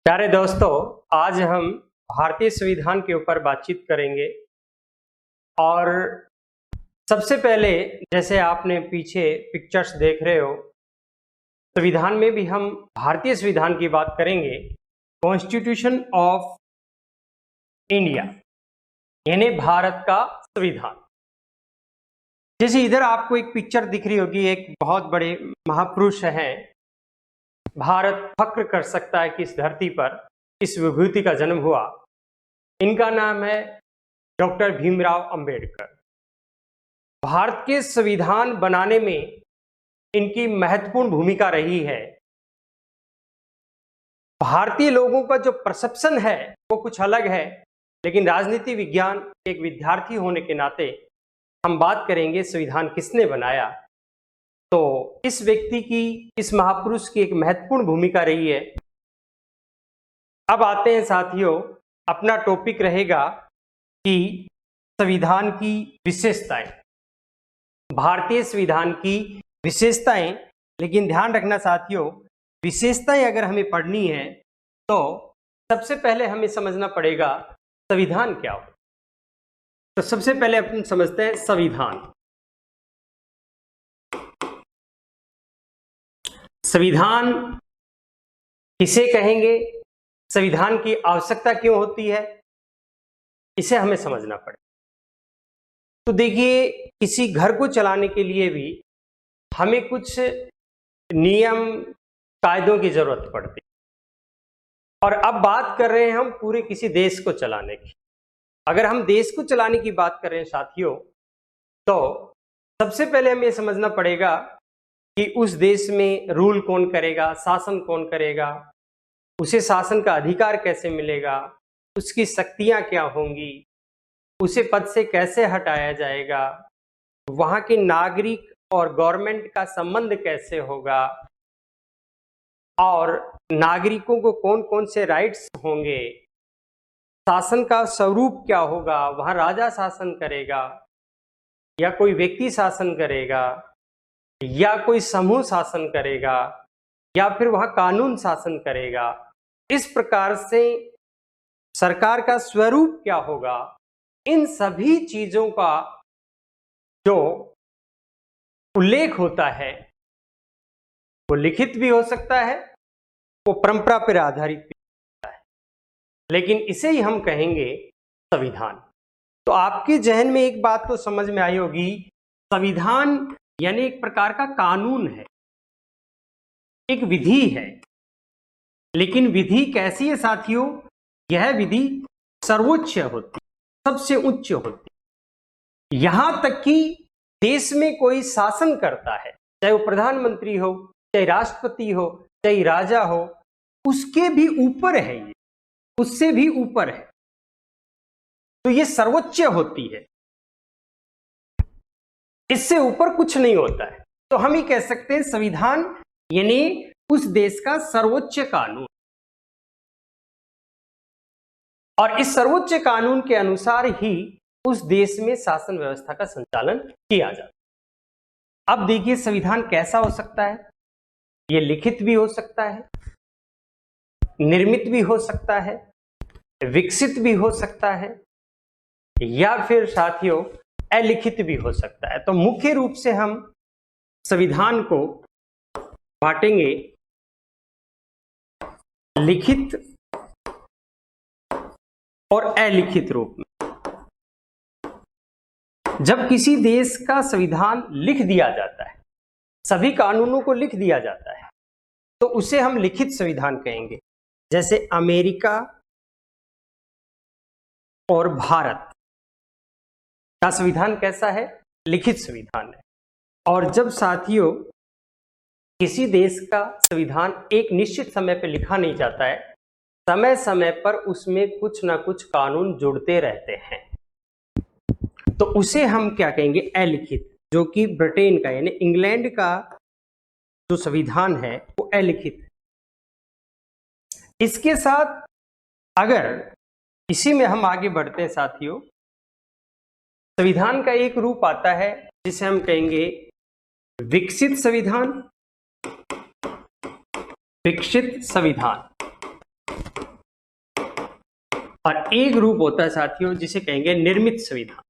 प्यारे दोस्तों, आज हम भारतीय संविधान के ऊपर बातचीत करेंगे। और सबसे पहले, जैसे आपने पीछे पिक्चर्स देख रहे हो, संविधान में भी हम भारतीय संविधान की बात करेंगे। कॉन्स्टिट्यूशन ऑफ इंडिया यानी भारत का संविधान। जैसे इधर आपको एक पिक्चर दिख रही होगी, एक बहुत बड़े महापुरुष हैं। भारत फक्र कर सकता है कि इस धरती पर इस विभूति का जन्म हुआ। इनका नाम है डॉक्टर भीमराव अंबेडकर। भारत के संविधान बनाने में इनकी महत्वपूर्ण भूमिका रही है। भारतीय लोगों का जो परसेप्शन है वो कुछ अलग है, लेकिन राजनीति विज्ञान के एक विद्यार्थी होने के नाते हम बात करेंगे संविधान किसने बनाया। तो इस व्यक्ति की, इस महापुरुष की एक महत्वपूर्ण भूमिका रही है। अब आते हैं साथियों, अपना टॉपिक रहेगा कि संविधान की विशेषताएं, भारतीय संविधान की विशेषताएं। लेकिन ध्यान रखना साथियों, विशेषताएं अगर हमें पढ़नी है तो सबसे पहले हमें समझना पड़ेगा संविधान क्या हो। तो सबसे पहले अपन समझते हैं संविधान। संविधान किसे कहेंगे, संविधान की आवश्यकता क्यों होती है, इसे हमें समझना पड़ेगा। तो देखिए, किसी घर को चलाने के लिए भी हमें कुछ नियम कायदों की जरूरत पड़ती है। और अब बात कर रहे हैं हम पूरे किसी देश को चलाने की। अगर हम देश को चलाने की बात कर रहे हैं साथियों, तो सबसे पहले हमें समझना पड़ेगा कि उस देश में रूल कौन करेगा, शासन कौन करेगा, उसे शासन का अधिकार कैसे मिलेगा, उसकी शक्तियां क्या होंगी, उसे पद से कैसे हटाया जाएगा, वहां के नागरिक और गवर्नमेंट का संबंध कैसे होगा, और नागरिकों को कौन कौन से राइट्स होंगे, शासन का स्वरूप क्या होगा, वहां राजा शासन करेगा या कोई व्यक्ति शासन करेगा या कोई समूह शासन करेगा या फिर वहां कानून शासन करेगा। इस प्रकार से सरकार का स्वरूप क्या होगा, इन सभी चीजों का जो उल्लेख होता है वो लिखित भी हो सकता है, वो परंपरा पर आधारित भी होता है, लेकिन इसे ही हम कहेंगे संविधान। तो आपके जहन में एक बात तो समझ में आई होगी, संविधान यानी एक प्रकार का कानून है, एक विधि है। लेकिन विधि कैसी है साथियों? यह विधि सर्वोच्च होती, सबसे उच्च होती। यहां तक कि देश में कोई शासन करता है, चाहे वो प्रधानमंत्री हो, चाहे राष्ट्रपति हो, चाहे राजा हो, उसके भी ऊपर है ये, उससे भी ऊपर है। तो ये सर्वोच्च होती है, इससे ऊपर कुछ नहीं होता है। तो हम ही कह सकते हैं संविधान यानी उस देश का सर्वोच्च कानून। और इस सर्वोच्च कानून के अनुसार ही उस देश में शासन व्यवस्था का संचालन किया जाता है। अब देखिए, संविधान कैसा हो सकता है? यह लिखित भी हो सकता है, निर्मित भी हो सकता है, विकसित भी हो सकता है, या फिर साथियों अलिखित भी हो सकता है। तो मुख्य रूप से हम संविधान को बांटेंगे लिखित और अलिखित रूप में। जब किसी देश का संविधान लिख दिया जाता है, सभी कानूनों को लिख दिया जाता है, तो उसे हम लिखित संविधान कहेंगे। जैसे अमेरिका और भारत का संविधान कैसा है? लिखित संविधान है। और जब साथियों किसी देश का संविधान एक निश्चित समय पर लिखा नहीं जाता है, समय समय पर उसमें कुछ ना कुछ कानून जुड़ते रहते हैं, तो उसे हम क्या कहेंगे? अलिखित। जो कि ब्रिटेन का यानी इंग्लैंड का जो संविधान है वो अलिखित है। इसके साथ अगर इसी में हम आगे बढ़ते हैं साथियों, संविधान का एक रूप आता है जिसे हम कहेंगे विकसित संविधान। विकसित संविधान और एक रूप होता है साथियों जिसे कहेंगे निर्मित संविधान।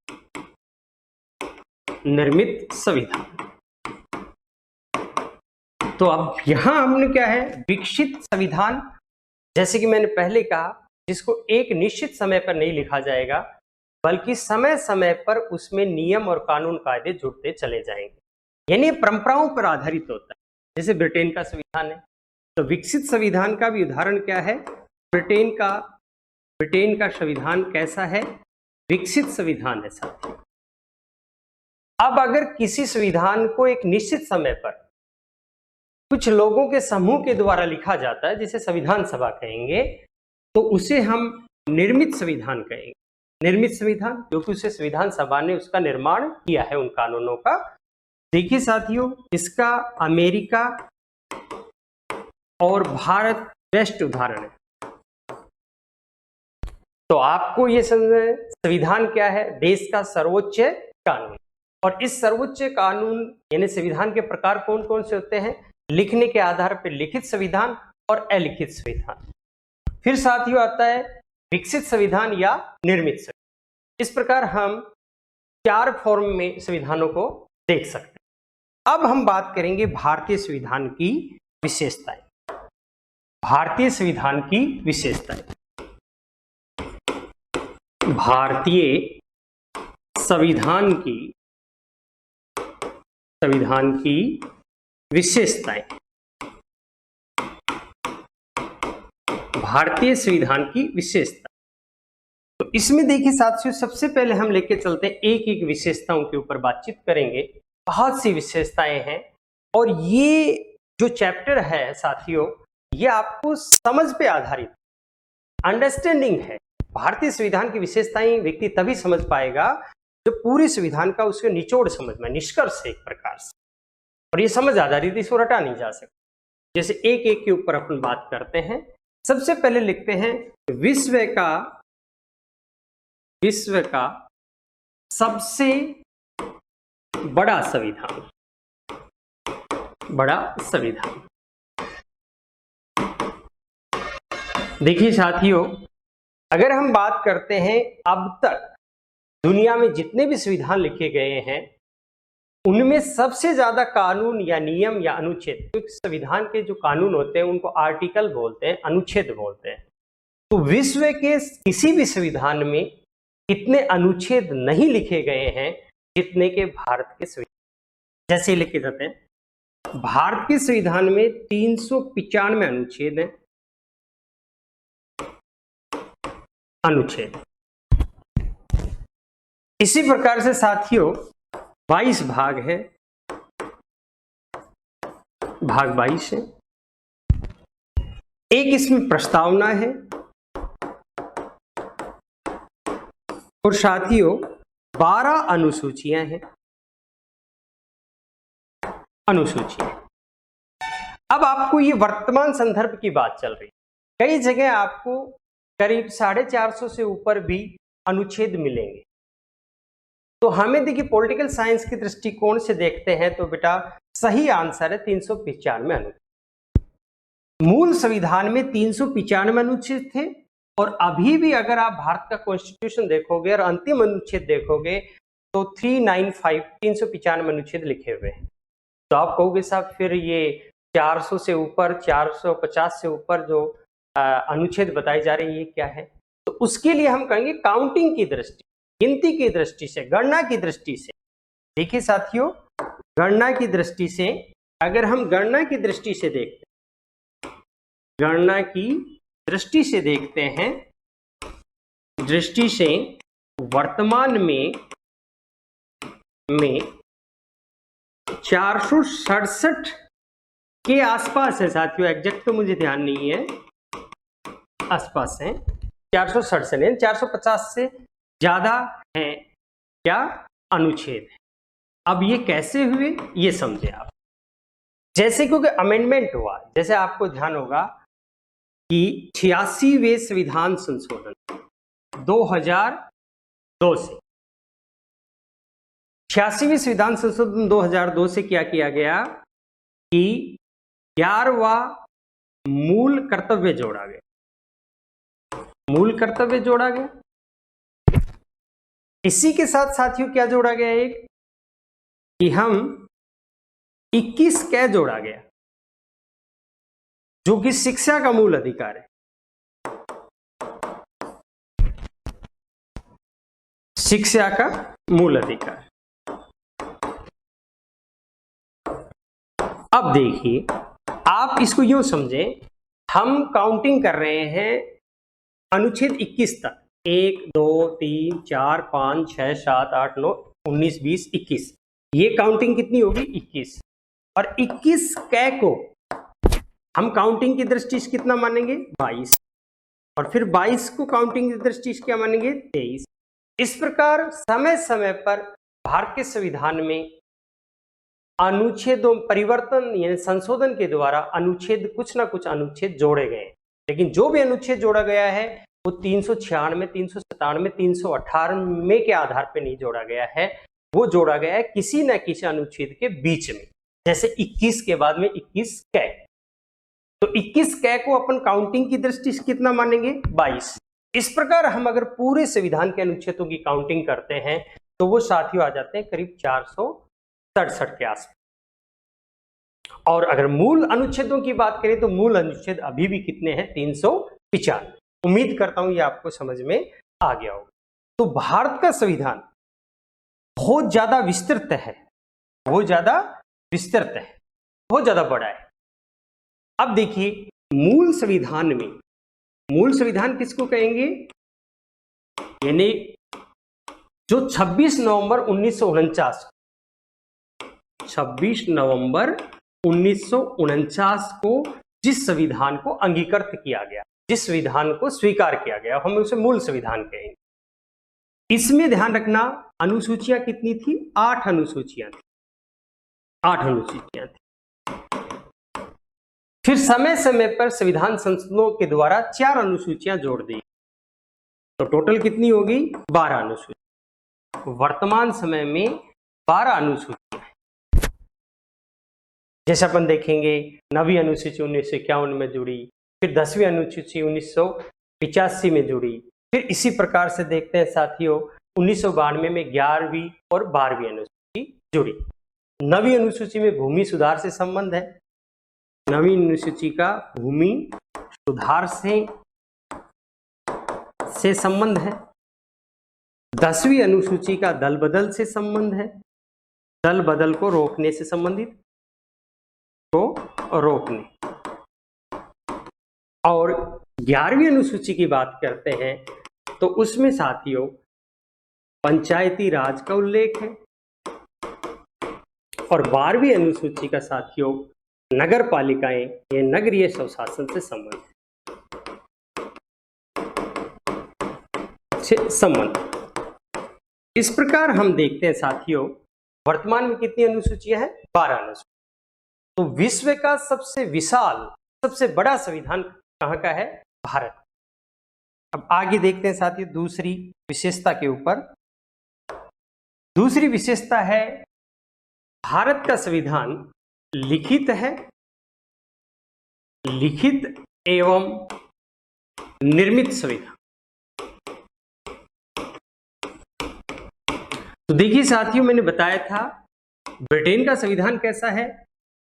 निर्मित संविधान। तो अब यहां हमने क्या है, विकसित संविधान, जैसे कि मैंने पहले कहा, जिसको एक निश्चित समय पर नहीं लिखा जाएगा बल्कि समय समय पर उसमें नियम और कानून कायदे जुड़ते चले जाएंगे, यानी परंपराओं पर आधारित होता है, जैसे ब्रिटेन का संविधान है। तो विकसित संविधान का भी उदाहरण क्या है, ब्रिटेन का संविधान कैसा है, विकसित संविधान है साथियों। अब अगर किसी संविधान को एक निश्चित समय पर कुछ लोगों के समूह के द्वारा लिखा जाता है, जिसे संविधान सभा कहेंगे, तो उसे हम निर्मित संविधान कहेंगे। निर्मित संविधान क्योंकि उसे संविधान सभा ने उसका निर्माण किया है उन कानूनों का। देखिए साथियों, इसका अमेरिका और भारत बेस्ट उदाहरण है। तो आपको ये समझना है संविधान क्या है, देश का सर्वोच्च कानून। और इस सर्वोच्च कानून यानी संविधान के प्रकार कौन कौन से होते हैं, लिखने के आधार पर लिखित संविधान और अलिखित संविधान। फिर साथियों आता है विकसित संविधान या निर्मित संविधान। इस प्रकार हम 4 फॉर्म में संविधानों को देख सकते हैं। अब हम बात करेंगे भारतीय संविधान की विशेषताएं। भारतीय संविधान की विशेषताएं। भारतीय संविधान की विशेषताएं। भारतीय संविधान की विशेषता। तो इसमें देखिए साथियों, सबसे पहले हम लेके चलते हैं, एक एक विशेषताओं के ऊपर बातचीत करेंगे। बहुत सी विशेषताएं हैं और ये जो चैप्टर है साथियों, ये आपको समझ पे आधारित अंडरस्टैंडिंग है। भारतीय संविधान की विशेषताएं व्यक्ति तभी समझ पाएगा जो पूरी संविधान का उसके निचोड़ समझ में, निष्कर्ष है एक प्रकार से। और ये समझ आधारित, इसको रटा नहीं जा सकता। जैसे एक एक के ऊपर अपन बात करते हैं। सबसे पहले लिखते हैं विश्व का सबसे बड़ा संविधान। बड़ा संविधान। देखिए साथियों, अगर हम बात करते हैं अब तक दुनिया में जितने भी संविधान लिखे गए हैं उनमें सबसे ज्यादा कानून या नियम या अनुच्छेद, क्योंकि संविधान के जो कानून होते हैं उनको आर्टिकल बोलते हैं, अनुच्छेद बोलते हैं। तो विश्व के किसी भी संविधान में इतने अनुच्छेद नहीं लिखे गए हैं जितने के भारत के संविधान। जैसे लिखे जाते हैं, भारत के संविधान में 395 अनुच्छेद हैं। अनुच्छेद। इसी प्रकार से साथियों 22 भाग है, भाग 22 है। एक इसमें प्रस्तावना है और साथियों 12 अनुसूचियां हैं। अनुसूचियां। अब आपको ये वर्तमान संदर्भ की बात चल रही है, कई जगह आपको करीब 450 से ऊपर भी अनुच्छेद मिलेंगे। तो हमें देखिए पॉलिटिकल साइंस के दृष्टिकोण से देखते हैं तो बेटा सही आंसर है 395 अनुच्छेद। मूल संविधान में 395 अनुच्छेद थे और अभी भी अगर आप भारत का कॉन्स्टिट्यूशन देखोगे और अंतिम अनुच्छेद देखोगे तो 395 अनुच्छेद लिखे हुए हैं। तो आप कहोगे साहब फिर ये 400 से ऊपर, 450 से ऊपर जो अनुच्छेद बताए जा रहे हैं ये क्या है? तो उसके लिए हम कहेंगे काउंटिंग की दृष्टि, गिनती की दृष्टि से, गणना की दृष्टि से। देखिए साथियों, गणना की दृष्टि से अगर हम गणना की दृष्टि से देखते हैं, गणना की दृष्टि से देखते हैं, दृष्टि से वर्तमान में 467 के आसपास है साथियों, एग्जैक्ट तो मुझे ध्यान नहीं है, आसपास है 467 है, 450 से ज्यादा है क्या अनुच्छेद है। अब ये कैसे हुए ये समझे आप। जैसे क्योंकि अमेंडमेंट हुआ, जैसे आपको ध्यान होगा कि 86वें संविधान संशोधन 2002 से, 86वें संविधान संशोधन 2002 से क्या किया गया कि 11वां मूल कर्तव्य जोड़ा गया। मूल कर्तव्य जोड़ा गया। इसी के साथ साथियों क्या जोड़ा गया, एक कि हम 21 कै जोड़ा गया, जो कि शिक्षा का मूल अधिकार है। शिक्षा का मूल अधिकार। अब देखिए, आप इसको यूं समझें, हम काउंटिंग कर रहे हैं अनुच्छेद 21 तक, 1 2 3 4 5 6 7 8 9 19 20 21, ये काउंटिंग कितनी होगी 21। और 21 कै को हम काउंटिंग की दृष्टि से कितना मानेंगे 22, और फिर 22 को काउंटिंग की दृष्टि से क्या मानेंगे 23। इस प्रकार समय समय पर भारत के संविधान में अनुच्छेदों परिवर्तन यानी संशोधन के द्वारा अनुच्छेद कुछ ना कुछ अनुच्छेद जोड़े गए, लेकिन जो भी अनुच्छेद जोड़ा गया है वो 396, 397, 398 के आधार पर नहीं जोड़ा गया है, वो जोड़ा गया है किसी न किसी अनुच्छेद के बीच में। जैसे 21 के बाद में 21 कै, तो 21 कै को अपन काउंटिंग की दृष्टि से कितना मानेंगे 22। इस प्रकार हम अगर पूरे संविधान के अनुच्छेदों की काउंटिंग करते हैं तो वो साथियों आ जाते हैं करीब 467 के आसपास। और अगर मूल अनुच्छेदों की बात करें तो मूल अनुच्छेद अभी भी कितने हैं 395। उम्मीद करता हूं ये आपको समझ में आ गया होगा। तो भारत का संविधान बहुत ज्यादा विस्तृत है, बहुत ज्यादा विस्तृत है, बहुत ज्यादा बड़ा है। अब देखिए, मूल संविधान में, मूल संविधान किसको कहेंगे, यानी जो 26 नवंबर 1949, 26 नवंबर 1949 को जिस संविधान को अंगीकृत किया गया, जिस संविधान को स्वीकार किया गया, हम उसे मूल संविधान कहेंगे। इसमें ध्यान रखना अनुसूचियां कितनी थी, 8 अनुसूचियां थी, 8 अनुसूचियां थी। फिर समय समय पर संविधान संशोधनों के द्वारा 4 अनुसूचियां जोड़ दी, तो टोटल कितनी होगी 12 अनुसूचियां। वर्तमान समय में 12 अनुसूचियां हैं। जैसे अपन देखेंगे 9वीं अनुसूची 1951 में जुड़ी, फिर 10वीं अनुसूची 1985 में जुड़ी, फिर इसी प्रकार से देखते हैं साथियों 1992 में 11वीं और 12वीं अनुसूची जुड़ी। 9वीं अनुसूची में भूमि सुधार से संबंध है, 9वीं अनुसूची का भूमि सुधार से संबंध है। 10वीं अनुसूची का दल बदल से संबंध है, दल बदल को रोकने से संबंधित, को रोकने। और 11वीं अनुसूची की बात करते हैं तो उसमें साथियों पंचायती राज का उल्लेख है, और 12वीं अनुसूची का साथियों नगर पालिकाएं या नगरीय स्वशासन से संबंध। इस प्रकार हम देखते हैं साथियों वर्तमान में कितनी अनुसूचियां हैं 12 अनुसूचियां। तो विश्व का सबसे विशाल, सबसे बड़ा संविधान कहां का है, भारत। अब आगे देखते हैं साथियों दूसरी विशेषता के ऊपर। दूसरी विशेषता है भारत का संविधान लिखित है, लिखित एवं निर्मित संविधान। तो देखिए साथियों, मैंने बताया था ब्रिटेन का संविधान कैसा है,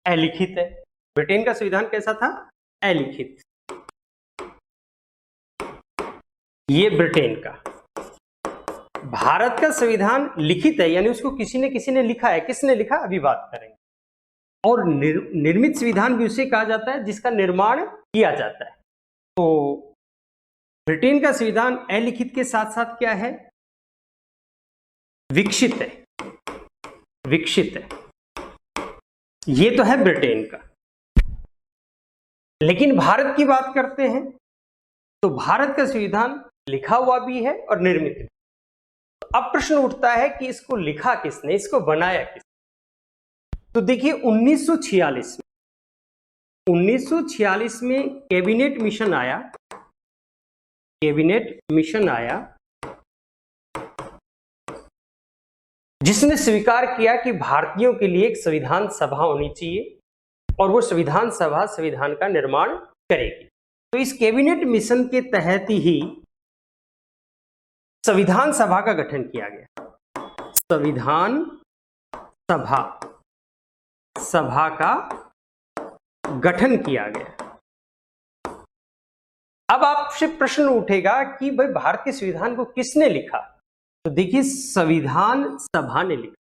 अलिखित है। ब्रिटेन का संविधान कैसा था, अलिखित। ये ब्रिटेन का। भारत का संविधान लिखित है, यानी उसको किसी ने लिखा है। किसने लिखा, अभी बात करेंगे। और निर्मित संविधान भी उसे कहा जाता है जिसका निर्माण किया जाता है। तो ब्रिटेन का संविधान अलिखित के साथ साथ क्या है, विकसित है, विकसित है। ये तो है ब्रिटेन का। लेकिन भारत की बात करते हैं तो भारत का संविधान लिखा हुआ भी है और निर्मित भी। अब प्रश्न उठता है कि इसको लिखा किसने, इसको बनाया किसने। तो देखिए 1946 में कैबिनेट मिशन आया, कैबिनेट मिशन आया जिसने स्वीकार किया कि भारतीयों के लिए एक संविधान सभा होनी चाहिए और वो संविधान सभा संविधान का निर्माण करेगी। तो इस कैबिनेट मिशन के तहत ही संविधान सभा का गठन किया गया। संविधान सभा का गठन किया गया। अब आपसे प्रश्न उठेगा कि भाई भारत के संविधान को किसने लिखा? तो देखिए, संविधान सभा ने लिखा।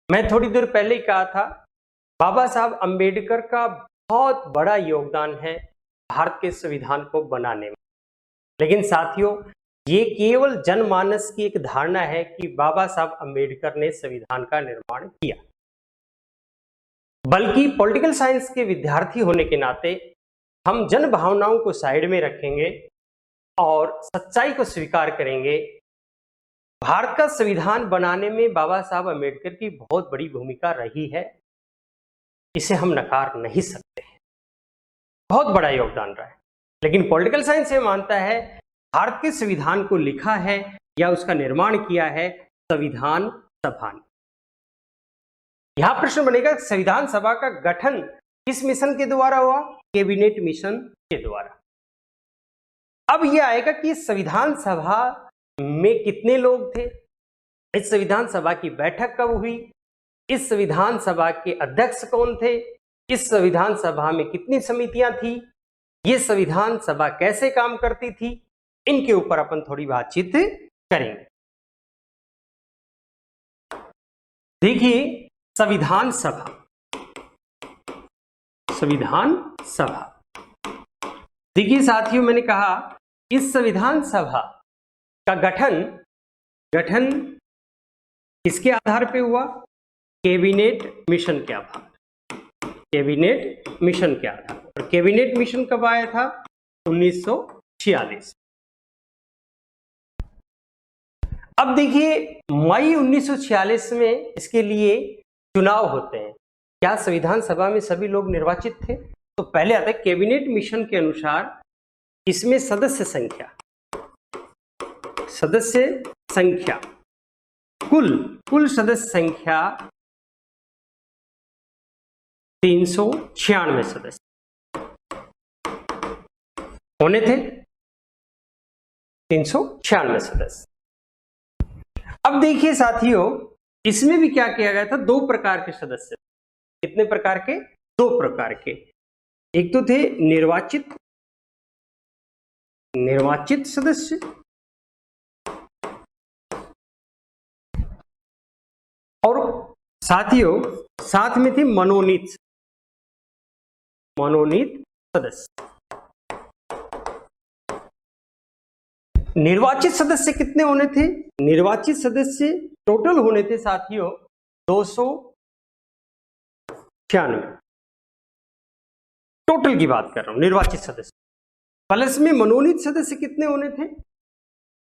मैं थोड़ी देर पहले ही कहा था, बाबा साहब अंबेडकर का बहुत बड़ा योगदान है भारत के संविधान को बनाने में। लेकिन साथियों, ये केवल जनमानस की एक धारणा है कि बाबा साहब अंबेडकर ने संविधान का निर्माण किया, बल्कि पॉलिटिकल साइंस के विद्यार्थी होने के नाते हम जन भावनाओं को साइड में रखेंगे और सच्चाई को स्वीकार करेंगे। भारत का संविधान बनाने में बाबा साहब अंबेडकर की बहुत बड़ी भूमिका रही है, इसे हम नकार नहीं सकते हैं, बहुत बड़ा योगदान रहा है। लेकिन पॉलिटिकल साइंस ये मानता है भारत के संविधान को लिखा है या उसका निर्माण किया है संविधान सभा ने। यहां प्रश्न बनेगा, संविधान सभा का गठन किस मिशन के द्वारा हुआ? कैबिनेट मिशन के द्वारा। अब यह आएगा कि संविधान सभा में कितने लोग थे, इस संविधान सभा की बैठक कब हुई, इस संविधान सभा के अध्यक्ष कौन थे, इस संविधान सभा में कितनी समितियां थी, ये संविधान सभा कैसे काम करती थी, इनके ऊपर अपन थोड़ी बातचीत करेंगे। देखिए, संविधान सभा देखिए साथियों, मैंने कहा इस संविधान सभा का गठन किसके आधार पे हुआ? कैबिनेट मिशन के आधार, कैबिनेट मिशन के आधार। और कैबिनेट मिशन कब आया था? 1946। अब देखिए, मई 1946 में इसके लिए चुनाव होते हैं। क्या संविधान सभा में सभी लोग निर्वाचित थे? तो पहले आता है कैबिनेट मिशन के अनुसार इसमें सदस्य संख्या कुल सदस्य संख्या 396 सदस्य होने थे, 396 सदस्य। अब देखिए साथियों, इसमें भी क्या किया गया था? 2 प्रकार के सदस्य। कितने प्रकार के? 2 प्रकार के। एक तो थे निर्वाचित सदस्य और साथियों साथ में थे मनोनीत सदस्य। निर्वाचित सदस्य कितने होने थे? निर्वाचित सदस्य टोटल होने थे साथियों 296। टोटल की बात कर रहा हूं, निर्वाचित सदस्य। प्लस में मनोनीत सदस्य कितने होने थे?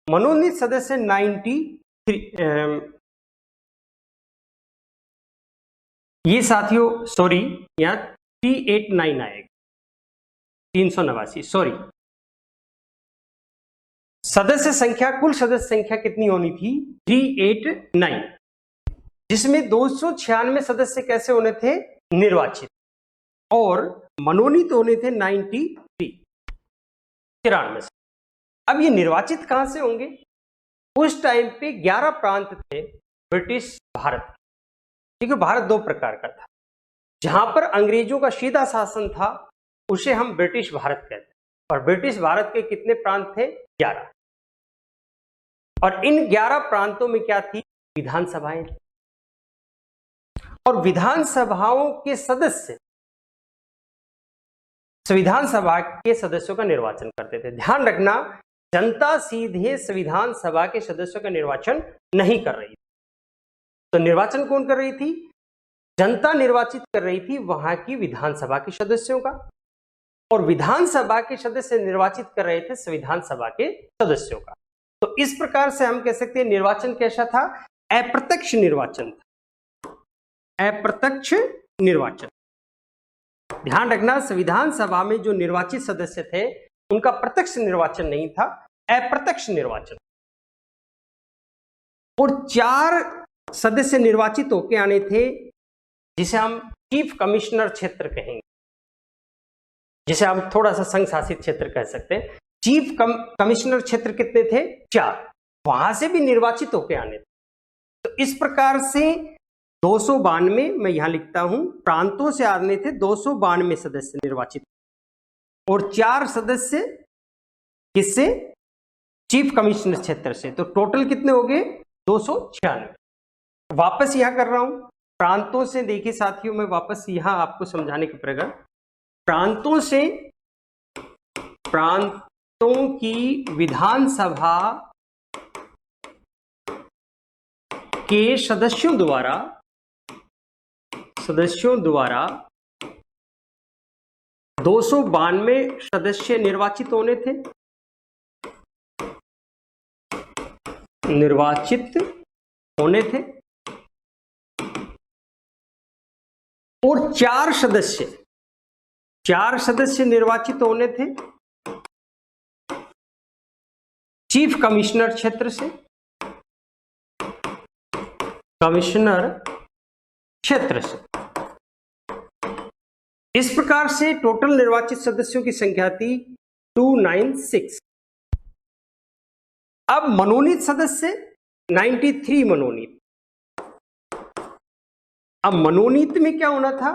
मनोनीत सदस्य 93। ये साथियों सॉरी, यहां 389 आएगा, 389 सॉरी। सदस्य संख्या, कुल सदस्य संख्या कितनी होनी थी? 389, जिसमें 296 सदस्य कैसे होने थे? निर्वाचित। और मनोनीत होने थे 93। अब ये निर्वाचित कहां से होंगे? उस टाइम पे 11 प्रांत थे ब्रिटिश भारत। देखिए, भारत 2 प्रकार का था। जहां पर अंग्रेजों का सीधा शासन था उसे हम ब्रिटिश भारत कहते हैं। और ब्रिटिश भारत के कितने प्रांत थे? 11। और इन 11 प्रांतों में क्या थी? विधानसभाएं थी। और विधानसभाओं के सदस्य संविधान सभा के सदस्यों का निर्वाचन करते थे। ध्यान रखना, जनता सीधे संविधान सभा के सदस्यों का निर्वाचन नहीं कर रही थी। तो निर्वाचन कौन कर रही थी? जनता निर्वाचित कर रही थी वहां की विधानसभा के सदस्यों का, और विधानसभा के सदस्य निर्वाचित कर रहे थे संविधान सभा के सदस्यों का। तो इस प्रकार से हम कह सकते हैं निर्वाचन कैसा था? अप्रत्यक्ष निर्वाचन था, अप्रत्यक्ष निर्वाचन। ध्यान रखना, संविधान सभा में जो निर्वाचित सदस्य थे उनका प्रत्यक्ष निर्वाचन नहीं था, अप्रत्यक्ष निर्वाचन। और 4 सदस्य निर्वाचित होके आने थे, जिसे हम चीफ कमिश्नर क्षेत्र कहेंगे, जिसे हम थोड़ा सा संघ शासित क्षेत्र कह सकते हैं। चीफ कमिश्नर क्षेत्र कितने थे? 4। वहां से भी निर्वाचित होके आने थे। तो इस प्रकार से 292, मैं यहां लिखता हूं, प्रांतों से आने थे 292 सदस्य निर्वाचित, और 4 सदस्य किससे? चीफ कमिश्नर क्षेत्र से। तो टोटल कितने हो गए? 296। वापस यहां कर रहा हूं, प्रांतों से। देखिए साथियों, मैं वापस यहां आपको समझाने के प्रकार, प्रांतों से, प्रांतों की विधानसभा के सदस्यों द्वारा 292 सदस्य निर्वाचित होने थे, और 4 सदस्य निर्वाचित होने थे चीफ कमिश्नर क्षेत्र से, इस प्रकार से टोटल निर्वाचित सदस्यों की संख्या थी 296। अब मनोनीत सदस्य 93 मनोनीत। अब मनोनीत में क्या होना था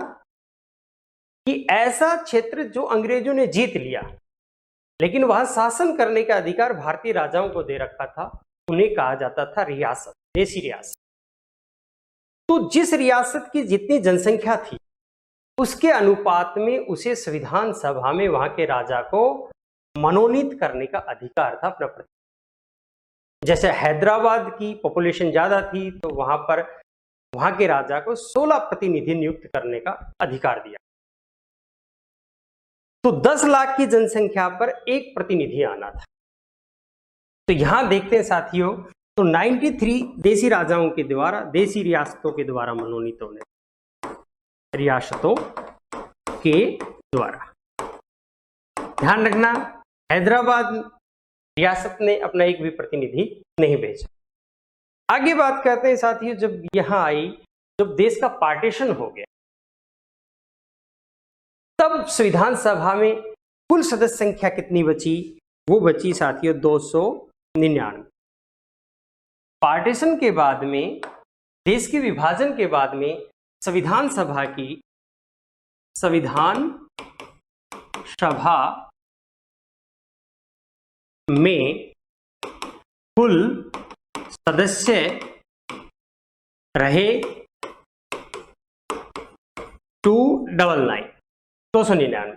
कि ऐसा क्षेत्र जो अंग्रेजों ने जीत लिया, लेकिन वहां शासन करने का अधिकार भारतीय राजाओं को दे रखा था, उन्हें कहा जाता था रियासत, देसी रियासत। तो जिस रियासत की जितनी जनसंख्या थी उसके अनुपात में उसे संविधान सभा में वहां के राजा को मनोनीत करने का अधिकार था अपना प्रतिनिधि। जैसे हैदराबाद की पॉपुलेशन ज्यादा थी तो वहां के राजा को 16 प्रतिनिधि नियुक्त करने का अधिकार दिया। तो 10 लाख की जनसंख्या पर एक प्रतिनिधि आना था। तो यहां देखते हैं साथियों, तो 93 देसी राजाओं के द्वारा, देसी रियासतों के द्वारा मनोनीत होने, रियासतों के द्वारा। ध्यान रखना, हैदराबाद रियासत ने अपना एक भी प्रतिनिधि नहीं भेजा। आगे बात करते हैं साथियों, जब यहां आई, जब देश का पार्टीशन हो गया, तब संविधान सभा में कुल सदस्य संख्या कितनी बची? वो बची साथियों 299। पार्टीशन के बाद में, देश के विभाजन के बाद में, संविधान सभा में कुल सदस्य रहे 299।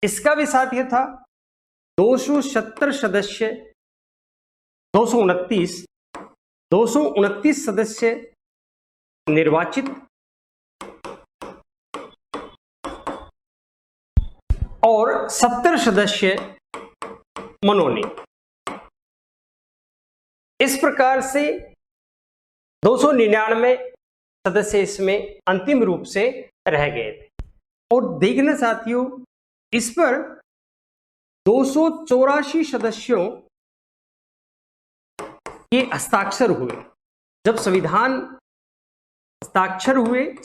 इसका भी साथ था 270 सदस्य, 229 सदस्य निर्वाचित और 70 सदस्य मनोनीत। इस प्रकार से 299 सदस्य इसमें अंतिम रूप से रह गए थे। और देखना साथियों, इस पर 284 सदस्यों के हस्ताक्षर हुए। जब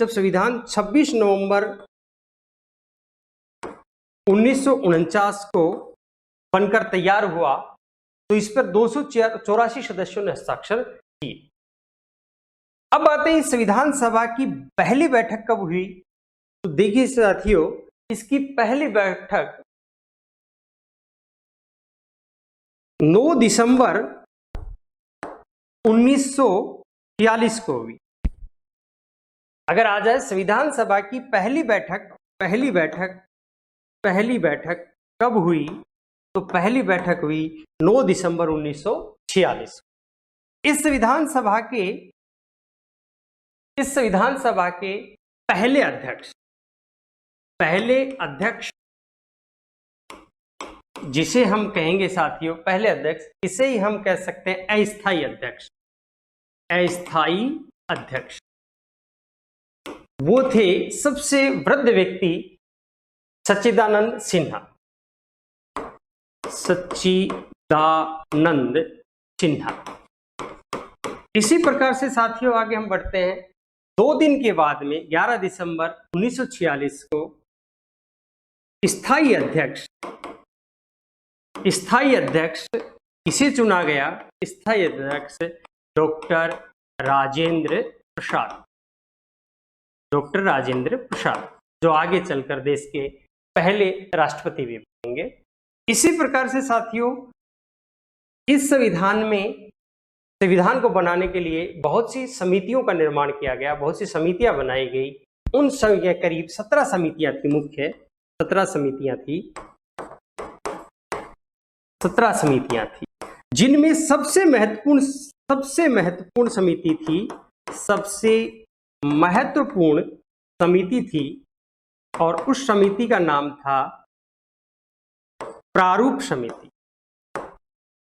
संविधान 26 नवंबर 1949 को बनकर तैयार हुआ, तो इस पर 284 सदस्यों ने हस्ताक्षर किए। अब आते हैं संविधान सभा की पहली बैठक कब हुई? तो देखिए साथियों, इसकी पहली बैठक 9 दिसंबर 1946 को हुई। अगर आ जाए संविधान सभा की पहली बैठक कब हुई? तो पहली बैठक हुई 9 दिसंबर 1946। इस संविधान सभा के पहले अध्यक्ष जिसे हम कहेंगे साथियों पहले अध्यक्ष, इसे ही हम कह सकते हैं अस्थायी अध्यक्ष। वो थे सबसे वृद्ध व्यक्ति सच्चिदानंद सिन्हा। इसी प्रकार से साथियों आगे हम बढ़ते हैं। 2 दिन के बाद में 11 दिसंबर 1946 को स्थायी अध्यक्ष इसे चुना गया स्थायी अध्यक्ष डॉक्टर राजेंद्र प्रसाद, डॉक्टर राजेंद्र प्रसाद, जो आगे चलकर देश के पहले राष्ट्रपति भी बनेंगे। इसी प्रकार से साथियों, इस संविधान को बनाने के लिए बहुत सी समितियों का निर्माण किया गया, बहुत सी समितियां बनाई गई। उन करीब 17 समितियां थी, मुख्य 17 समितियां थी, 17 समितियां थी, जिनमें सबसे महत्वपूर्ण समिति थी, सबसे महत्वपूर्ण समिति थी, और उस समिति का नाम था प्रारूप समिति।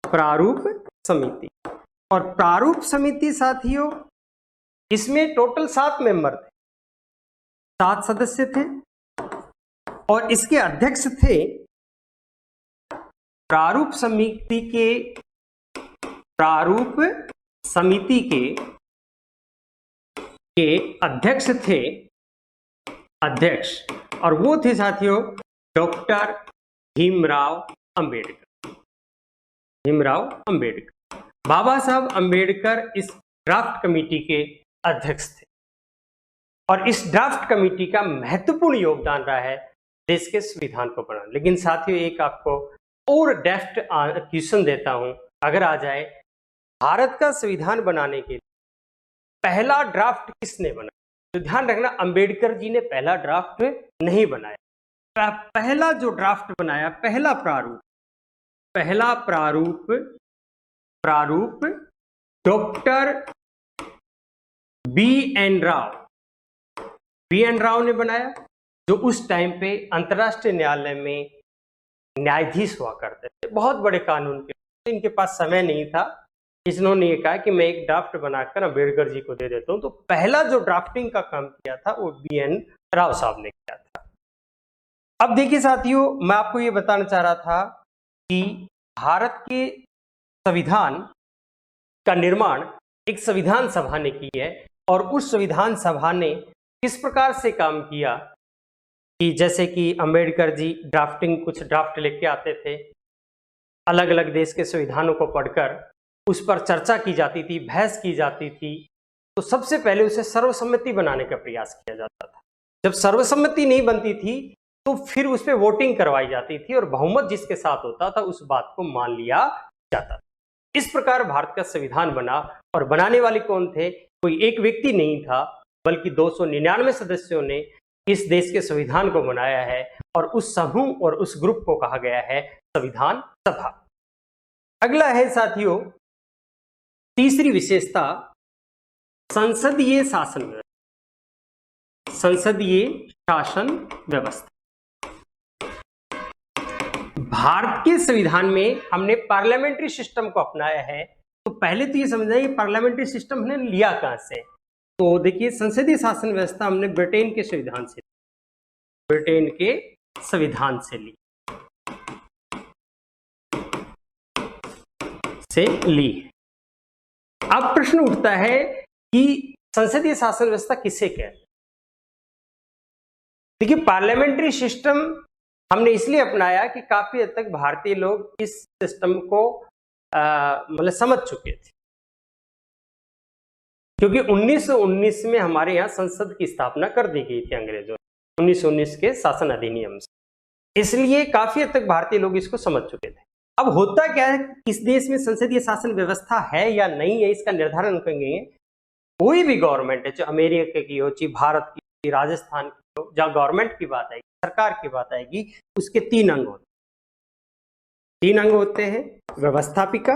प्रारूप समिति। और प्रारूप समिति साथियों, इसमें टोटल 7 मेंबर थे, 7 सदस्य थे, और इसके अध्यक्ष थे प्रारूप समिति के अध्यक्ष थे, और वो थे साथियों डॉक्टर भीमराव अंबेडकर। भीमराव अंबेडकर, बाबा साहब अंबेडकर इस ड्राफ्ट कमेटी के अध्यक्ष थे, और इस ड्राफ्ट कमेटी का महत्वपूर्ण योगदान रहा है देश के संविधान को बनाने। लेकिन साथियों, एक आपको और डेप्थ क्वेश्चन देता हूं, अगर आ जाए, भारत का संविधान बनाने के लिए पहला ड्राफ्ट किसने बनाया? तो ध्यान रखना, अंबेडकर जी ने पहला ड्राफ्ट नहीं बनाया। पहला जो ड्राफ्ट बनाया, पहला प्रारूप डॉक्टर बी एन राव ने बनाया, जो उस टाइम पे अंतर्राष्ट्रीय न्यायालय में न्यायाधीश हुआ करते थे, बहुत बड़े कानून के। इनके पास समय नहीं था, इन्होंने ये कहा कि मैं एक ड्राफ्ट बनाकर अंबेडकर जी को दे देता हूं। तो पहला जो ड्राफ्टिंग का काम किया था वो बी एन राव साहब ने किया था। अब देखिए साथियों, मैं आपको ये बताना चाह रहा था कि भारत के संविधान का निर्माण एक संविधान सभा ने की है, और उस संविधान सभा ने किस प्रकार से काम किया कि जैसे कि अंबेडकर जी कुछ ड्राफ्ट लेके आते थे, अलग अलग देश के संविधानों को पढ़कर उस पर चर्चा की जाती थी, बहस की जाती थी। तो सबसे पहले उसे सर्वसम्मति बनाने का प्रयास किया जाता था। जब सर्वसम्मति नहीं बनती थी तो फिर उस पर वोटिंग करवाई जाती थी, और बहुमत जिसके साथ होता था उस बात को मान लिया जाता था। इस प्रकार भारत का संविधान बना, और बनाने वाले कौन थे? कोई एक व्यक्ति नहीं था, बल्कि 299 सदस्यों ने इस देश के संविधान को बनाया है, और उस समूह और उस ग्रुप को कहा गया है संविधान सभा। अगला है साथियों, तीसरी विशेषता, संसदीय शासन व्यवस्था। संसदीय शासन व्यवस्था। भारत के संविधान में हमने पार्लियामेंट्री सिस्टम को अपनाया है। तो पहले तो ये समझना है पार्लियामेंट्री सिस्टम हमने लिया कहां से। तो देखिए, संसदीय शासन व्यवस्था हमने ब्रिटेन के संविधान से ली। अब प्रश्न उठता है कि संसदीय शासन व्यवस्था किसे कहते हैं? देखिए, पार्लियामेंट्री सिस्टम हमने इसलिए अपनाया कि काफी हद तक भारतीय लोग इस सिस्टम को मतलब समझ चुके थे, क्योंकि 1919 में हमारे यहाँ संसद की स्थापना कर दी गई थी अंग्रेजों ने, 1919 के शासन अधिनियम से। इसलिए काफी हद तक भारतीय लोग इसको समझ चुके थे। अब होता क्या है, इस देश में संसदीय शासन व्यवस्था है या नहीं है, इसका निर्धारण करेंगे कोई भी गवर्नमेंट है, चाहे अमेरिका की हो, चाहे भारत की, राजस्थान की हो, जहां गवर्नमेंट की बात आएगी, सरकार की बात आएगी, उसके 3 अंग होते हैं। 3 अंग होते हैं: व्यवस्थापिका,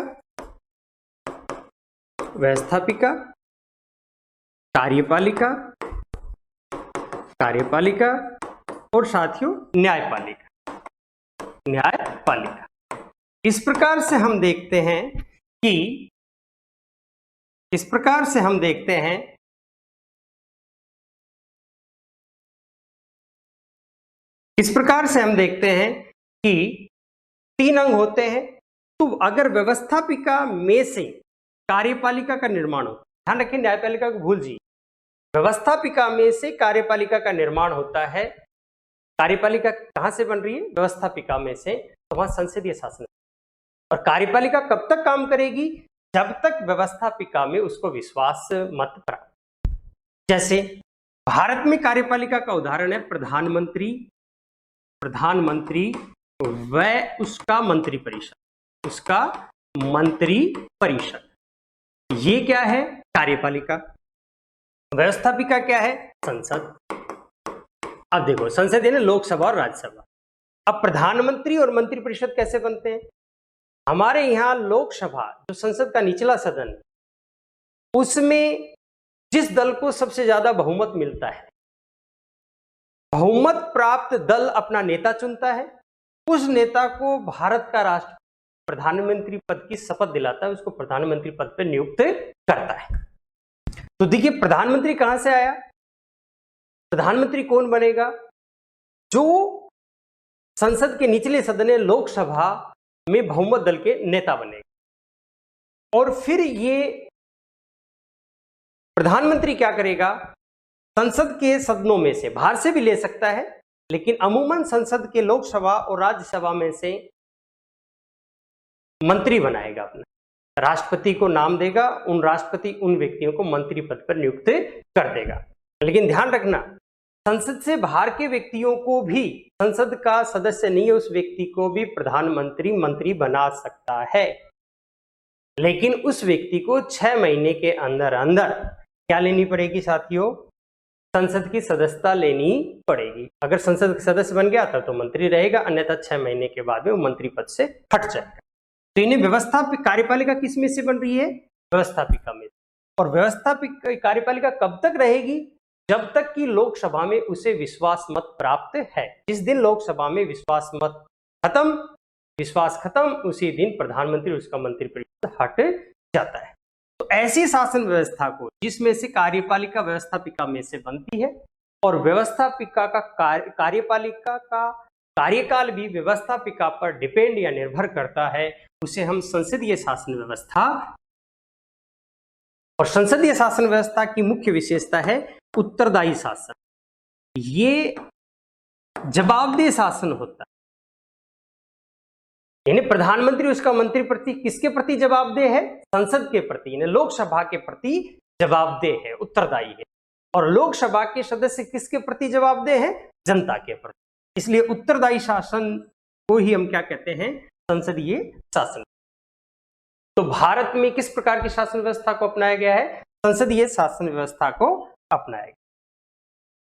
कार्यपालिका और साथियों न्यायपालिका। इस प्रकार से हम देखते हैं कि इस प्रकार से हम देखते हैं कि 3 अंग होते हैं। तो अगर व्यवस्थापिका में से कार्यपालिका का निर्माण हो, ध्यान रखिए न्यायपालिका को भूल जी, व्यवस्थापिका में से कार्यपालिका का निर्माण होता है। कार्यपालिका कहां से बन रही है? व्यवस्थापिका में से। तो वहां संसदीय शासन, और कार्यपालिका कब तक काम करेगी? जब तक व्यवस्थापिका में उसको विश्वास मत प्राप्त। जैसे भारत में कार्यपालिका का उदाहरण है प्रधानमंत्री व उसका मंत्री परिषद। ये क्या है? कार्यपालिका। व्यवस्थापिका क्या है? संसद। अब देखो, संसद यानी लोकसभा और राज्यसभा। अब प्रधानमंत्री और मंत्रिपरिषद कैसे बनते हैं? हमारे यहाँ लोकसभा जो संसद का निचला सदन है, उसमें जिस दल को सबसे ज्यादा बहुमत मिलता है, बहुमत प्राप्त दल अपना नेता चुनता है, उस नेता को भारत का राष्ट्र प्रधानमंत्री पद की शपथ दिलाता है, उसको प्रधानमंत्री पद पर नियुक्त करता है। तो देखिए, प्रधानमंत्री कहां से आया? प्रधानमंत्री कौन बनेगा? जो संसद के निचले सदन लोकसभा में बहुमत दल के नेता बनेगा। और फिर ये प्रधानमंत्री क्या करेगा? संसद के सदनों में से, बाहर से भी ले सकता है, लेकिन अमूमन संसद के लोकसभा और राज्यसभा में से मंत्री बनाएगा अपना, राष्ट्रपति को नाम देगा, राष्ट्रपति उन व्यक्तियों को मंत्री पद पर नियुक्त कर देगा। लेकिन ध्यान रखना, संसद से बाहर के व्यक्तियों को भी, संसद का सदस्य नहीं है उस व्यक्ति को भी प्रधानमंत्री मंत्री बना सकता है, लेकिन उस व्यक्ति को 6 महीने के अंदर अंदर क्या लेनी पड़ेगी साथियों? संसद की सदस्यता लेनी पड़ेगी। अगर संसद का सदस्य बन गया तो मंत्री रहेगा, अन्यथा 6 महीने के बाद में वो मंत्री पद से हट जाएगा। तो इन्हें कार्यपालिका किस में से बन रही है? व्यवस्थापिका में। और व्यवस्थापिका कार्यपालिका कब तक रहेगी? जब तक कि लोकसभा में उसे विश्वास मत प्राप्त है। जिस दिन लोकसभा में विश्वास खत्म, उसी दिन प्रधानमंत्री उसका मंत्रिपरिषद हट जाता है। तो ऐसी शासन व्यवस्था को, जिसमें से कार्यपालिका व्यवस्थापिका में से बनती है और व्यवस्थापिका का कार्यपालिका का कार्यकाल भी व्यवस्थापिका पर डिपेंड या निर्भर करता है, उसे हम संसदीय शासन व्यवस्था। और संसदीय शासन व्यवस्था की मुख्य विशेषता है उत्तरदायी शासन। ये जवाबदेह शासन होता है, यानी प्रधानमंत्री उसका मंत्री प्रति किसके प्रति जवाबदेह है? संसद के प्रति, यानी लोकसभा के प्रति जवाबदेह है, उत्तरदायी है। और लोकसभा के सदस्य किसके प्रति जवाबदेह है? जनता के प्रति। इसलिए उत्तरदायी शासन को ही हम क्या कहते हैं? संसदीय शासन। तो भारत में किस प्रकार की शासन व्यवस्था को अपनाया गया है? संसदीय शासन व्यवस्था को अपनाया गया।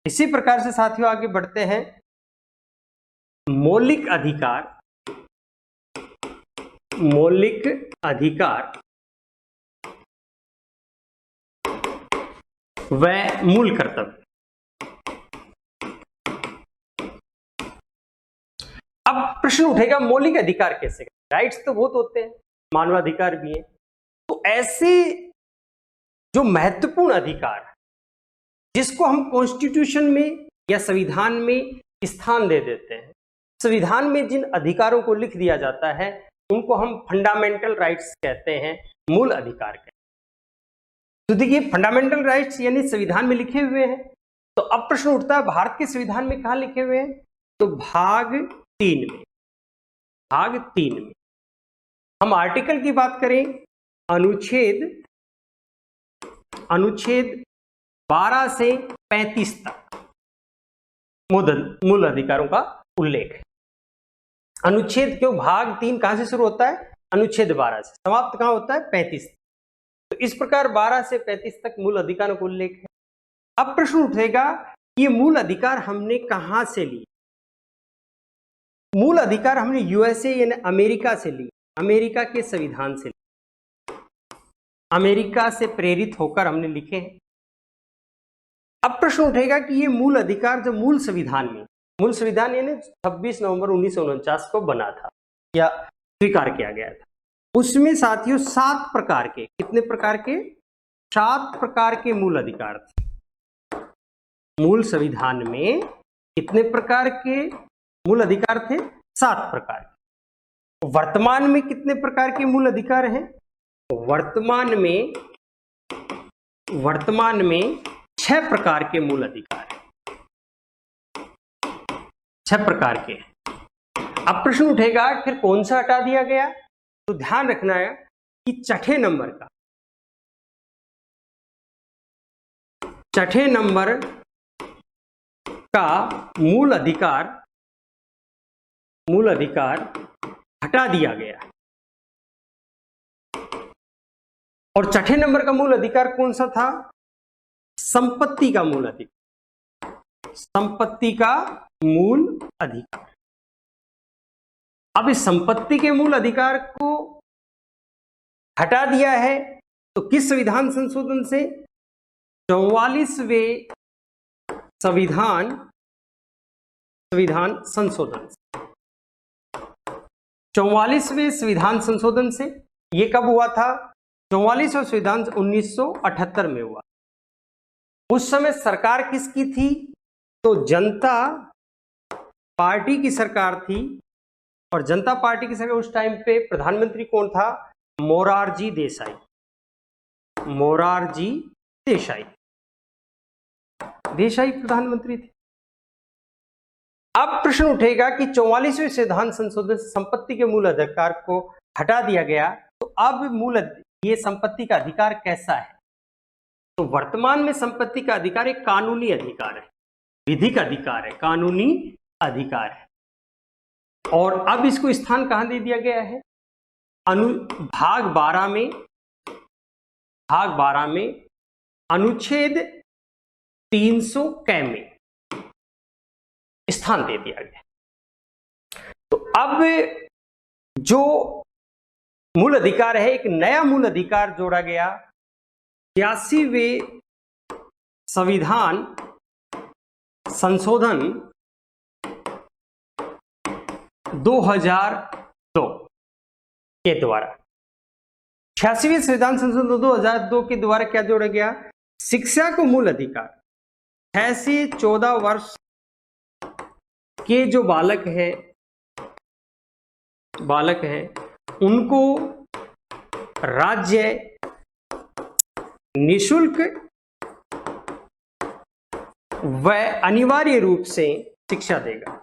इसी प्रकार से साथियों आगे बढ़ते हैं। मौलिक अधिकार व मूल कर्तव्य। अब प्रश्न उठेगा, मौलिक अधिकार कैसे? राइट्स तो बहुत होते हैं, मानवाधिकार भी है। तो ऐसे जो महत्वपूर्ण अधिकार जिसको हम कॉन्स्टिट्यूशन में या संविधान में स्थान दे देते हैं, संविधान में जिन अधिकारों को लिख दिया जाता है उनको हम फंडामेंटल राइट्स कहते हैं, मूल अधिकार कहते हैं। तो देखिए, फंडामेंटल राइट्स यानी संविधान में लिखे हुए हैं। तो अब प्रश्न उठता है, भारत के संविधान में कहां लिखे हुए हैं? तो भाग 3 में। भाग 3 में हम आर्टिकल की बात करें, अनुच्छेद 12 से 35 तक मूल अधिकारों का उल्लेख है। अनुच्छेद क्यों? भाग 3 कहां से शुरू होता है? अनुच्छेद 12 से। समाप्त कहां होता है? 35। तो इस प्रकार 12 से 35 तक मूल अधिकारों का उल्लेख है। अब प्रश्न उठेगा, ये मूल अधिकार हमने कहां से लिए? मूल अधिकार हमने यूएसए यानी अमेरिका से ली, अमेरिका के संविधान से ली, अमेरिका से प्रेरित होकर हमने लिखे हैं। अब प्रश्न उठेगा कि ये मूल अधिकार जो मूल संविधान यानी 26 नवंबर 1949 को बना था या स्वीकार किया गया था, उसमें साथियों 7 प्रकार के, कितने प्रकार के? 7 प्रकार के मूल अधिकार थे। मूल संविधान में कितने प्रकार के मूल अधिकार थे? 7 प्रकार के। वर्तमान में कितने प्रकार के मूल अधिकार हैं? वर्तमान में 6 प्रकार के मूल अधिकार हैं, 6 प्रकार के। अब प्रश्न उठेगा, फिर कौन सा हटा दिया गया? तो ध्यान रखना है कि छठे नंबर का मूल अधिकार हटा दिया गया। और छठे नंबर का मूल अधिकार कौन सा था? संपत्ति का मूल अधिकार। संपत्ति का मूल अधिकार। अब इस संपत्ति के मूल अधिकार को हटा दिया है तो किस संविधान संशोधन से? 44वें संविधान संशोधन से। 44वें संविधान संशोधन से। ये कब हुआ था? 44वां संविधान 1978 में हुआ। उस समय सरकार किसकी थी? तो जनता पार्टी की सरकार थी। और जनता पार्टी की सरकार उस टाइम पे प्रधानमंत्री कौन था? मोरारजी देसाई। मोरारजी देसाई प्रधानमंत्री थे। अब प्रश्न उठेगा कि 44वें संविधान संशोधन से संपत्ति के मूल अधिकार को हटा दिया गया, तो अब ये संपत्ति का अधिकार कैसा है? तो वर्तमान में संपत्ति का अधिकार एक कानूनी अधिकार है, विधिक अधिकार है, कानूनी अधिकार है। और अब इसको स्थान कहां दे दिया गया है? भाग 12 में अनुच्छेद 300 क में स्थान दे दिया गया। तो अब जो मूल अधिकार है, एक नया मूल अधिकार जोड़ा गया। 86वें संविधान संशोधन 2002 के द्वारा। 86वें संविधान संशोधन 2002 के द्वारा क्या जोड़ा गया? शिक्षा को मूल अधिकार। 6 से 14 वर्ष के जो बालक हैं उनको राज्य निःशुल्क व अनिवार्य रूप से शिक्षा देगा।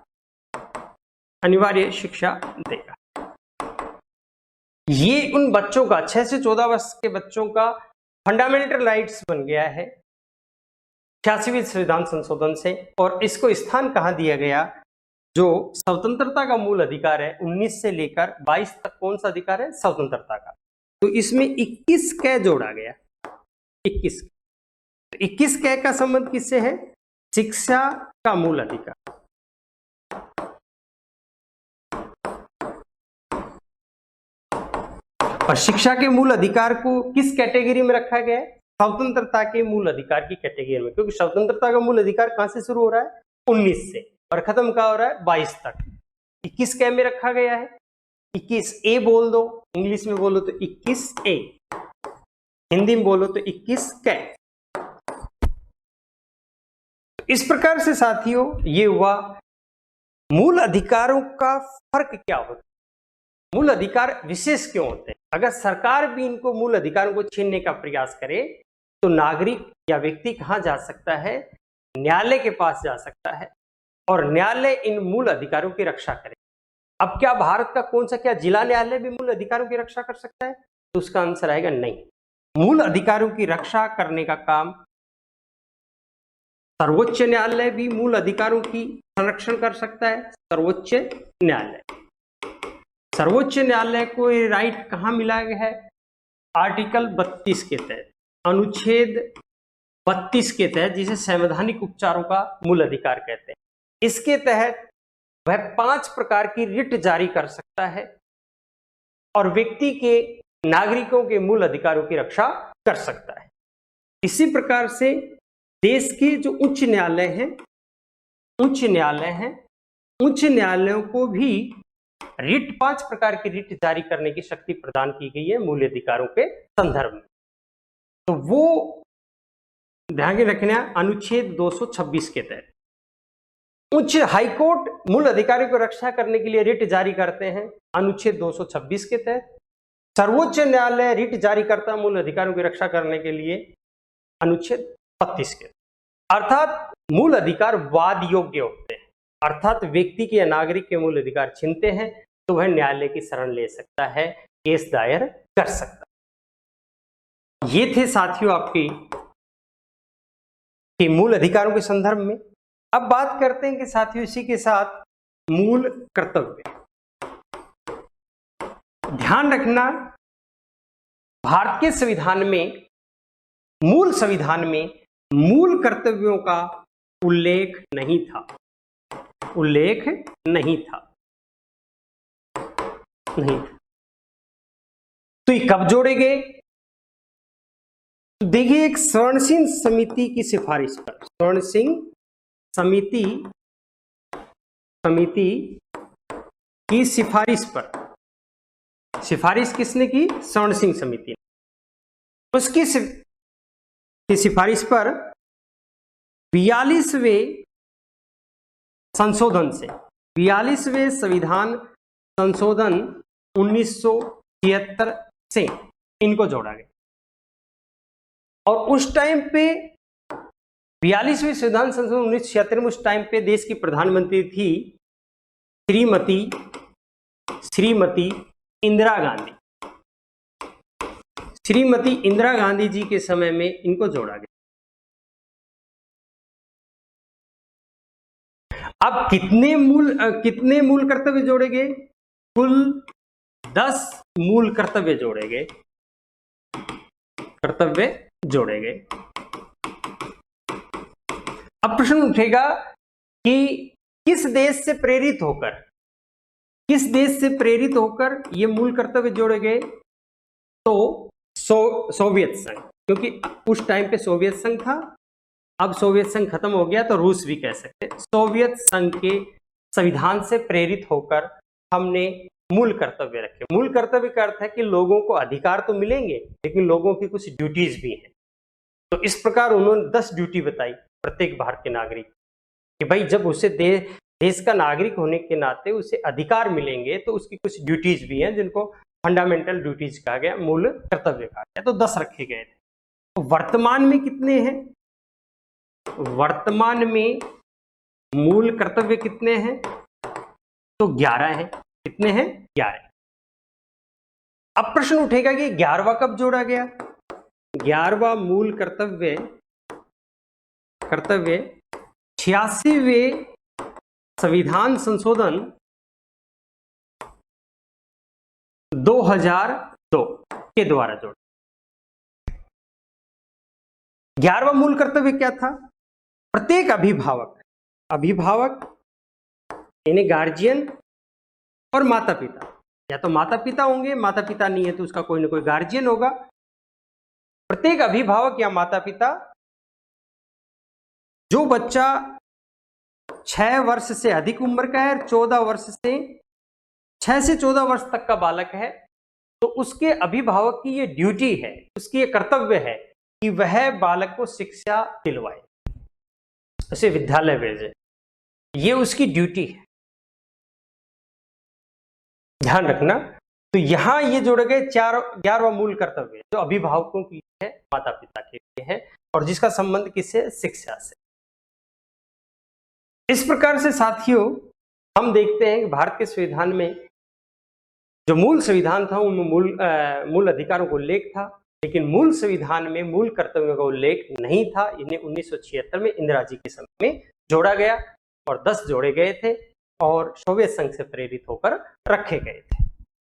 ये उन बच्चों का 6 से 14 वर्ष के बच्चों का फंडामेंटल राइट्स बन गया है 86वें संविधान संशोधन से। और इसको स्थान कहां दिया गया? जो स्वतंत्रता का मूल अधिकार है 19 से लेकर 22 तक कौन सा अधिकार है? स्वतंत्रता का। तो इसमें 21 क जोड़ा गया। 21 क का संबंध किससे है? शिक्षा का मूल अधिकार। और शिक्षा के मूल अधिकार को किस कैटेगरी में रखा गया है? स्वतंत्रता के मूल अधिकार की कैटेगरी में, क्योंकि स्वतंत्रता का मूल अधिकार कहां से शुरू हो रहा है? 19 से, और खत्म कहां हो रहा है? 22 तक। 21 क में रखा गया है। 21A बोल दो, इंग्लिश में बोलो तो 21A, हिंदी में बोलो तो 21 क। इस प्रकार से साथियों ये हुआ मूल अधिकारों का फर्क क्या होता है, मूल अधिकार विशेष क्यों होते हैं। अगर सरकार भी इनको मूल अधिकारों को छीनने का प्रयास करे तो नागरिक या व्यक्ति कहां जा सकता है? न्यायालय के पास जा सकता है और न्यायालय इन मूल अधिकारों की रक्षा करे। अब क्या भारत का कौन सा क्या जिला न्यायालय भी मूल अधिकारों की रक्षा कर सकता है? तो उसका आंसर आएगा नहीं। मूल अधिकारों की रक्षा करने का काम सर्वोच्च न्यायालय भी मूल अधिकारों की संरक्षण कर सकता है। सर्वोच्च न्यायालय को ये राइट कहां मिला गया है? आर्टिकल 32 के तहत, अनुच्छेद 32 के तहत, जिसे संवैधानिक उपचारों का मूल अधिकार कहते हैं। इसके तहत वह 5 प्रकार की रिट जारी कर सकता है और व्यक्ति के नागरिकों के मूल अधिकारों की रक्षा कर सकता है। इसी प्रकार से देश के जो उच्च न्यायालयों को भी 5 प्रकार की रिट जारी करने की शक्ति प्रदान की गई है मूल अधिकारों के संदर्भ में। तो वो ध्यान रखना, अनुच्छेद 226 के तहत उच्च हाईकोर्ट मूल अधिकारों को रक्षा करने के लिए रिट जारी करते हैं, अनुच्छेद 226 के तहत। सर्वोच्च न्यायालय रिट जारी करता है मूल अधिकारों की रक्षा करने के लिए, अनुच्छेद 32 के। अर्थात मूल अधिकार वाद योग्य होते हैं, अर्थात व्यक्ति के या नागरिक के मूल अधिकार छीनते हैं तो वह न्यायालय की शरण ले सकता है केस दायर कर सकता है। ये थे साथियों आपके के मूल अधिकारों के संदर्भ में। अब बात करते हैं कि साथियों इसी के साथ मूल कर्तव्य। ध्यान रखना, भारत के संविधान में, मूल संविधान में मूल कर्तव्यों का उल्लेख नहीं था। उल्लेख नहीं था। तो ये कब जोड़े गए? तो देखिए, एक स्वर्ण सिंह समिति की सिफारिश पर, स्वर्ण सिंह समिति की सिफारिश पर, सिफारिश किसने की? स्वर्ण सिंह समिति ने। उसकी सिफारिश पर 42वें संशोधन से, 42वें संविधान संशोधन 1976 से इनको जोड़ा गया। और उस टाइम पे 42वें संविधान संशोधन 1976 में, उस टाइम पे देश की प्रधानमंत्री थी श्रीमती इंदिरा गांधी। श्रीमती इंदिरा गांधी जी के समय में इनको जोड़ा गया। अब कितने मूल कर्तव्य जोड़े गए? कुल 10 मूल कर्तव्य जोड़े गए। अब प्रश्न उठेगा कि किस देश से प्रेरित होकर ये मूल कर्तव्य जोड़े गए? तो सोवियत संघ, क्योंकि उस टाइम पे सोवियत संघ था। अब सोवियत संघ खत्म हो गया तो रूस भी कह सकते। सोवियत संघ के संविधान से प्रेरित होकर हमने मूल कर्तव्य रखे। मूल कर्तव्य का अर्थ है कि लोगों को अधिकार तो मिलेंगे, लेकिन लोगों की कुछ ड्यूटीज भी हैं। तो इस प्रकार उन्होंने 10 ड्यूटी बताई प्रत्येक भारतीय नागरिक कि भाई जब उसे देश का नागरिक होने के नाते उसे अधिकार मिलेंगे, तो उसकी कुछ ड्यूटीज भी हैं जिनको फंडामेंटल ड्यूटीज कहा गया, मूल कर्तव्य कहा गया। तो 10 रखे गए थे। तो वर्तमान में कितने हैं? वर्तमान में मूल कर्तव्य कितने हैं? तो 11 हैं। कितने हैं? 11। अब प्रश्न उठेगा कि 11वां कब जोड़ा गया? 11वां मूल कर्तव्य 86वें संविधान संशोधन 2002 के द्वारा जोड़ा। 11वां मूल कर्तव्य क्या था? प्रत्येक अभिभावक यानी गार्जियन और माता पिता, या तो माता पिता होंगे, माता पिता नहीं है तो उसका कोई ना कोई गार्जियन होगा। प्रत्येक अभिभावक या माता पिता, जो बच्चा 6 वर्ष से अधिक उम्र का है, 6 से 14 वर्ष तक का बालक है, तो उसके अभिभावक की ये ड्यूटी है, उसकी ये कर्तव्य है कि वह बालक को शिक्षा दिलवाए, उसे विद्यालय भेजे। ये उसकी ड्यूटी है। ध्यान रखना। तो यहां ये जोड़े गए 11वां मूल कर्तव्य जो अभिभावकों के लिए है, माता पिता के लिए है, और जिसका संबंध किससे? शिक्षा से। इस प्रकार से साथियों हम देखते हैं कि भारत के संविधान में जो मूल संविधान था उनमें मूल अधिकारों का उल्लेख था, लेकिन मूल संविधान में मूल कर्तव्यों का उल्लेख नहीं था। इन्हें 1976 में इंदिरा जी के समय में जोड़ा गया और 10 जोड़े गए थे और सोवियत संघ से प्रेरित होकर रखे गए थे।